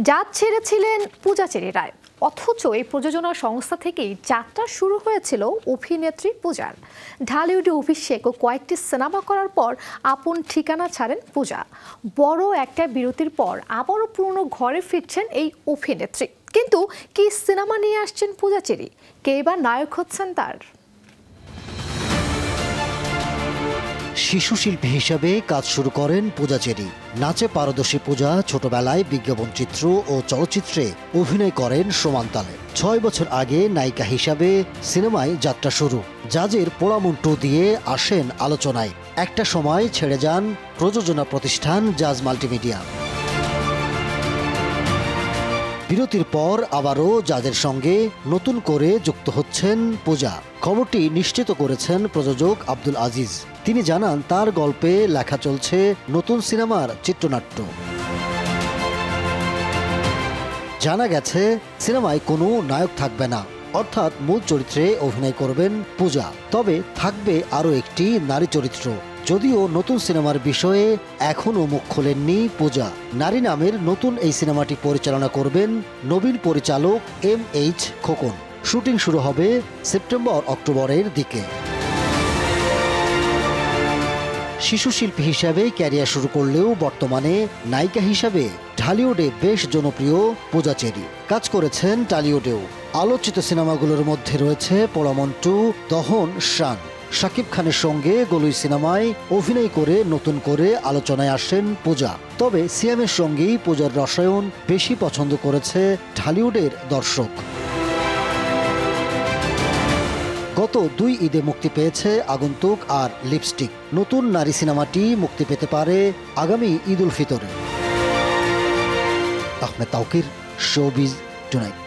জাত ছেড়েছিলেন পূজাচেরি রায়, অথচ এই প্রযোজনা সংস্থা থেকেই যাত্রা শুরু হয়েছিল অভিনেত্রী পূজার। ঢালিউডে অভিষেক ও কয়েকটি সিনেমা করার পর আপন ঠিকানা ছাড়েন পূজা। বড় একটা বিরতির পর আবারও পুরনো ঘরে ফিরছেন এই অভিনেত্রী। কিন্তু কি সিনেমা নিয়ে আসছেন পূজাচেরি? কে বা নায়ক হচ্ছেন তার? শিশু শিল্পী হিসেবে কাজ শুরু করেন পূজাচেরি। নাচে পারদর্শী পূজা ছোটবেলায় বিজ্ঞাপন চিত্র ও চলচ্চিত্রে অভিনয় করেন সমানতালে। 6 বছর আগে নায়িকা হিসাবে সিনেমায় যাত্রা শুরু। জাজের পোড়ামন 2 দিয়ে আসেন আলোচনায়। একটা সময় ছেড়ে যান প্রযোজনা প্রতিষ্ঠান জাজ মাল্টিমিডিয়া। বিরতির পর আবারও জাজের সঙ্গে নতুন করে যুক্ত হচ্ছেন পূজা। খবরটি নিশ্চিত করেছেন প্রযোজক আব্দুল আজিজ। তিনি জানান তার গল্পে লেখা চলছে নতুন সিনেমার চিত্রনাট্য। জানা গেছে সিনেমায় কোনো নায়ক থাকবে না, অর্থাৎ মূল চরিত্রে অভিনয় করবেন পূজা। তবে থাকবে আরও একটি নারী চরিত্র। যদিও নতুন সিনেমার বিষয়ে এখনও মুখ খোলেননি পূজা। নারী নামের নতুন এই সিনেমাটি পরিচালনা করবেন নবীন পরিচালক MH খোকন। শুটিং শুরু হবে সেপ্টেম্বর-অক্টোবরের দিকে। শিশু শিল্পী হিসাবে ক্যারিয়ার শুরু করলেও বর্তমানে নায়িকা হিসাবে ঢালিউডে বেশ জনপ্রিয় পূজাচেরি। কাজ করেছেন টলিউডেও। আলোচিত সিনেমাগুলোর মধ্যে রয়েছে পোড়ামন 2, দহন, শান। শাকিব খানের সঙ্গে গলুই সিনেমায় অভিনয় করে নতুন করে আলোচনায় আসেন পূজা। তবে সিয়ামের সঙ্গেই পূজার রসায়ন বেশি পছন্দ করেছে ঢালিউডের দর্শক। গত 2 ঈদে মুক্তি পেয়েছে আগন্তুক আর লিপস্টিক। নতুন নারী সিনেমাটি মুক্তি পেতে পারে আগামী ঈদ উল ফিতরে। Ahmed Tawkir, showbiz tonight.